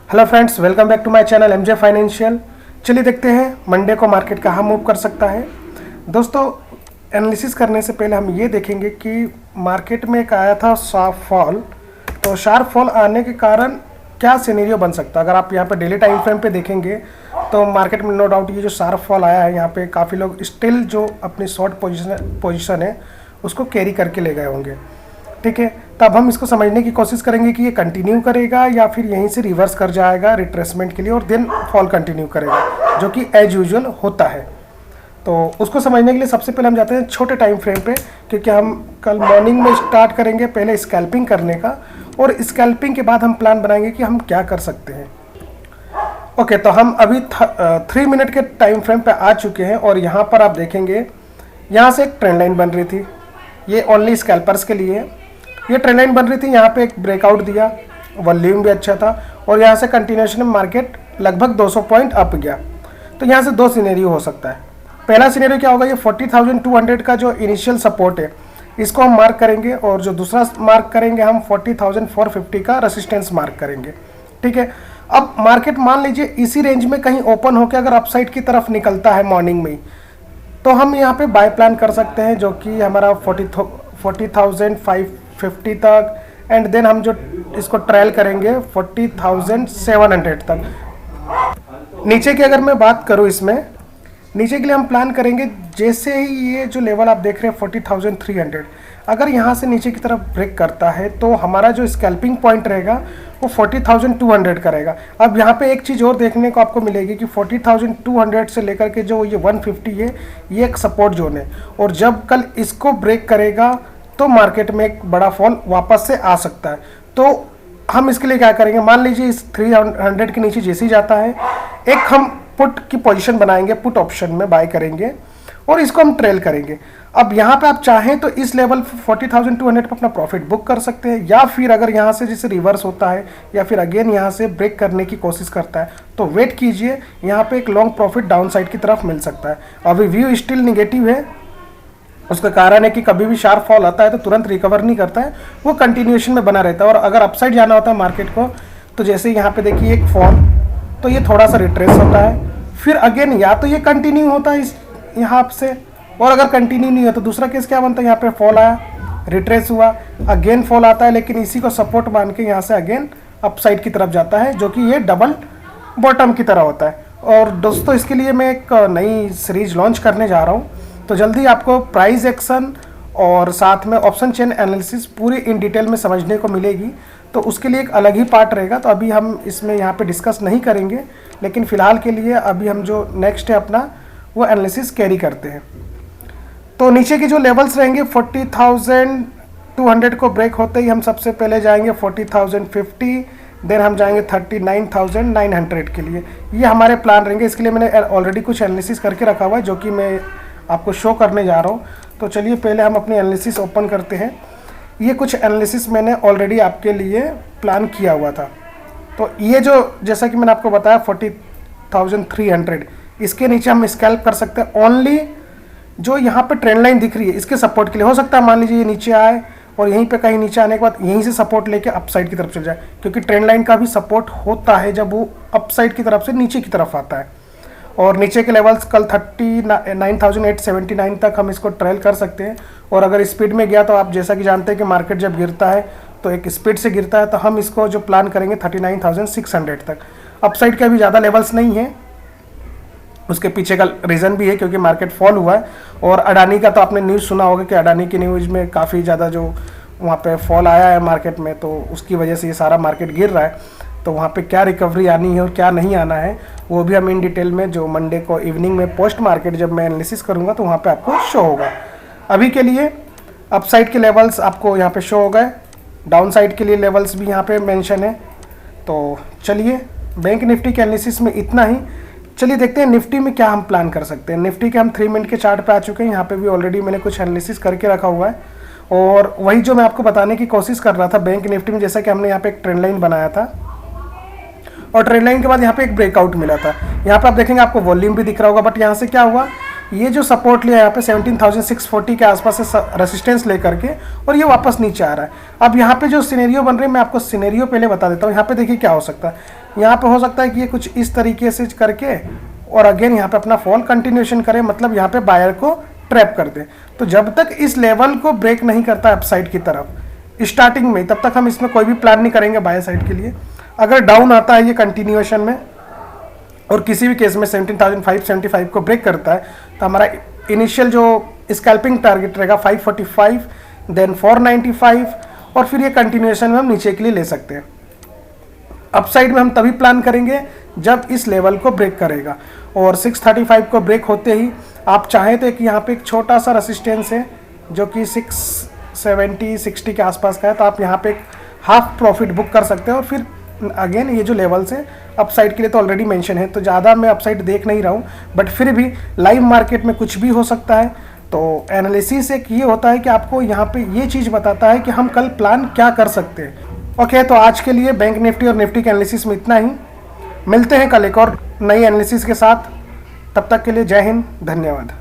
Hello friends, welcome back to my channel MJ financial. चलिए देखते हैं मंडे को मार्केट कहाँ मूव कर सकता है। दोस्तों, एनालिसिस करने से पहले हम ये देखेंगे कि मार्केट में एक आया था शार्प फॉल। तो शार्प फॉल आने के कारण क्या सिनेरियो बन सकता है। अगर आप यहाँ पे डेली टाइम फ्रेम पे देखेंगे तो मार्केट में नो डाउट ये जो शार्प फॉल आया है, यहाँ पे काफ़ी लोग स्टिल जो अपनी शॉर्ट पोजिशन है उसको कैरी करके ले गए होंगे। ठीक है, तब हम इसको समझने की कोशिश करेंगे कि ये कंटिन्यू करेगा या फिर यहीं से रिवर्स कर जाएगा रिट्रेसमेंट के लिए और देन फॉल कंटिन्यू करेगा, जो कि एज यूजुअल होता है। तो उसको समझने के लिए सबसे पहले हम जाते हैं छोटे टाइम फ्रेम पे, क्योंकि हम कल मॉर्निंग में स्टार्ट करेंगे पहले स्कैल्पिंग करने का, और स्कैल्पिंग के बाद हम प्लान बनाएंगे कि हम क्या कर सकते हैं। ओके, तो हम अभी 3 मिनट के टाइम फ्रेम पे आ चुके हैं और यहाँ पर आप देखेंगे यहाँ से एक ट्रेंड लाइन बन रही थी। ये ओनली स्कैल्पर्स के लिए है। ये ट्रेंड लाइन बन रही थी, यहाँ पे एक ब्रेकआउट दिया, वॉल्यूम भी अच्छा था और यहाँ से कंटिन्यूएशन में मार्केट लगभग 200 पॉइंट अप गया। तो यहाँ से दो सिनेरियो हो सकता है। पहला सिनेरियो क्या होगा, ये 40,200 का जो इनिशियल सपोर्ट है इसको हम मार्क करेंगे, और जो दूसरा मार्क करेंगे हम 40,450 का रेसिस्टेंस मार्क करेंगे। ठीक है, अब मार्केट मान लीजिए इसी रेंज में कहीं ओपन होकर अगर अपसाइड की तरफ निकलता है मॉर्निंग में ही, तो हम यहाँ पे बाय प्लान कर सकते हैं, जो कि हमारा 40,550 तक, एंड देन हम जो इसको ट्रायल करेंगे 40,700 तक। नीचे की अगर मैं बात करूँ, इसमें नीचे के लिए हम प्लान करेंगे जैसे ही ये जो लेवल आप देख रहे हैं 40,300, अगर यहाँ से नीचे की तरफ ब्रेक करता है तो हमारा जो स्कैल्पिंग पॉइंट रहेगा वो 40,200 का रहेगा। अब यहाँ पे एक चीज़ और देखने को आपको मिलेगी कि 40,200 से लेकर के जो ये 150 है, ये एक सपोर्ट जोन है, और जब कल इसको ब्रेक करेगा तो मार्केट में एक बड़ा फॉल वापस से आ सकता है। तो हम इसके लिए क्या करेंगे, मान लीजिए इस 300 के नीचे जैसे ही जाता है, एक हम पुट की पोजीशन बनाएंगे, पुट ऑप्शन में बाय करेंगे और इसको हम ट्रेल करेंगे। अब यहाँ पे आप चाहें तो इस लेवल 40,200 पे अपना प्रॉफिट बुक कर सकते हैं, या फिर अगर यहाँ से जैसे रिवर्स होता है या फिर अगेन यहाँ से ब्रेक करने की कोशिश करता है तो वेट कीजिए, यहाँ पे एक लॉन्ग प्रॉफिट डाउन साइड की तरफ मिल सकता है। अभी व्यू स्टिल निगेटिव है, उसका कारण है कि कभी भी शार्प फॉल आता है तो तुरंत रिकवर नहीं करता है, वो कंटिन्यूएशन में बना रहता है। और अगर अपसाइड जाना होता है मार्केट को तो जैसे यहाँ पे देखिए एक फॉल, तो ये थोड़ा सा रिट्रेस होता है, फिर अगेन या तो ये कंटिन्यू होता है इस यहाँ से, और अगर कंटिन्यू नहीं हो तो दूसरा केस क्या बनता है, यहाँ पे फॉल आया, रिट्रेस हुआ, अगेन फॉल आता है, लेकिन इसी को सपोर्ट मान के यहाँ से अगेन अपसाइड की तरफ जाता है, जो कि ये डबल बॉटम की तरह होता है। और दोस्तों, इसके लिए मैं एक नई सीरीज लॉन्च करने जा रहा हूँ, तो जल्दी आपको प्राइस एक्शन और साथ में ऑप्शन चेन एनालिसिस पूरी इन डिटेल में समझने को मिलेगी। तो उसके लिए एक अलग ही पार्ट रहेगा, तो अभी हम इसमें यहाँ पे डिस्कस नहीं करेंगे, लेकिन फ़िलहाल के लिए अभी हम जो नेक्स्ट है अपना वो एनालिसिस कैरी करते हैं। तो नीचे के जो लेवल्स रहेंगे 40,200 को ब्रेक होते ही हम सबसे पहले जाएंगे 40,050, देन हम जाएंगे 39,900 के लिए। ये हमारे प्लान रहेंगे। इसके लिए मैंने ऑलरेडी कुछ एनालिसिस करके रखा हुआ है, जो कि मैं आपको शो करने जा रहा हूँ। तो चलिए पहले हम अपनी एनालिसिस ओपन करते हैं। ये कुछ एनालिसिस मैंने ऑलरेडी आपके लिए प्लान किया हुआ था। तो ये जो जैसा कि मैंने आपको बताया 40,300, इसके नीचे हम स्कैल्प कर सकते हैं ओनली जो यहाँ पे ट्रेंड लाइन दिख रही है इसके सपोर्ट के लिए। हो सकता है मान लीजिए ये नीचे आए और यहीं पे कहीं नीचे आने के बाद यहीं से सपोर्ट लेके अपसाइड की तरफ चल जाए, क्योंकि ट्रेंड लाइन का भी सपोर्ट होता है जब वो अपसाइड की तरफ से नीचे की तरफ आता है। और नीचे के लेवल्स कल 39,879 तक हम इसको ट्रायल कर सकते हैं। और अगर स्पीड में गया तो आप जैसा कि जानते हैं कि मार्केट जब गिरता है तो एक स्पीड से गिरता है, तो हम इसको जो प्लान करेंगे 39,600 तक। अपसाइड के अभी ज़्यादा लेवल्स नहीं है, उसके पीछे का रीज़न भी है क्योंकि मार्केट फॉल हुआ है। और अडानी का तो आपने न्यूज़ सुना होगा कि अडानी की न्यूज़ में काफ़ी ज़्यादा जो वहाँ पे फॉल आया है मार्केट में, तो उसकी वजह से ये सारा मार्केट गिर रहा है। तो वहाँ पे क्या रिकवरी आनी है और क्या नहीं आना है वो भी हम इन डिटेल में जो मंडे को इवनिंग में पोस्ट मार्केट जब मैं एनालिसिस करूँगा तो वहाँ पे आपको शो होगा। अभी के लिए अपसाइड के लेवल्स आपको यहाँ पे शो हो गए, डाउन साइड के लिए लेवल्स भी यहाँ पे मेंशन है। तो चलिए बैंक निफ्टी के एनालिसिस में इतना ही। चलिए देखते हैं निफ्टी में क्या हम प्लान कर सकते हैं। निफ्टी के हम 3 मिनट के चार्ट पे आ चुके हैं। यहाँ पे भी ऑलरेडी मैंने कुछ एनालिसिस करके रखा हुआ है, और वही जो मैं आपको बताने की कोशिश कर रहा था बैंक निफ्टी में, जैसा कि हमने यहाँ पे एक ट्रेंड लाइन बनाया था और ट्रेंड लाइन के बाद यहाँ पे एक ब्रेकआउट मिला था। यहाँ पे आप देखेंगे आपको वॉल्यूम भी दिख रहा होगा, बट यहाँ से क्या हुआ, ये जो सपोर्ट लिया है यहाँ पे 17,640 के आसपास से रेसिस्टेंस लेकर के, और ये वापस नीचे आ रहा है। अब यहाँ पे जो सिनेरियो बन रही है, मैं आपको सिनेरियो पहले बता देता हूँ। यहाँ पे देखिए क्या हो सकता है, यहाँ पे हो सकता है कि ये कुछ इस तरीके से करके और अगेन यहाँ पे अपना फॉल कंटिन्यूएशन करे, मतलब यहाँ पे बायर को ट्रैप कर दे। तो जब तक इस लेवल को ब्रेक नहीं करता अपसाइड की तरफ स्टार्टिंग में, तब तक हम इसमें कोई भी प्लान नहीं करेंगे बायर साइड के लिए। अगर डाउन आता है ये कंटिन्यूएशन में और किसी भी केस में 17,575 को ब्रेक करता है, तो हमारा इनिशियल जो स्कैल्पिंग टारगेट रहेगा 545, देन 495, और फिर ये कंटिन्यूएशन में हम नीचे के लिए ले सकते हैं। अपसाइड में हम तभी प्लान करेंगे जब इस लेवल को ब्रेक करेगा, और 635 को ब्रेक होते ही आप चाहें तो एक यहाँ पे एक छोटा सा रेसिस्टेंस है जो कि 670-60 के आसपास का है, तो आप यहाँ पे एक हाफ प्रॉफिट बुक कर सकते हैं। और फिर अगेन ये जो लेवल्स है अपसाइड के लिए तो ऑलरेडी मेंशन है, तो ज़्यादा मैं अपसाइड देख नहीं रहा हूँ, बट फिर भी लाइव मार्केट में कुछ भी हो सकता है। तो एनालिसिस एक ये होता है कि आपको यहाँ पे ये चीज़ बताता है कि हम कल प्लान क्या कर सकते हैं। ओके, तो आज के लिए बैंक निफ्टी और निफ्टी के एनालिसिस में इतना ही। मिलते हैं कल एक और नई एनालिसिस के साथ, तब तक के लिए जय हिंद, धन्यवाद।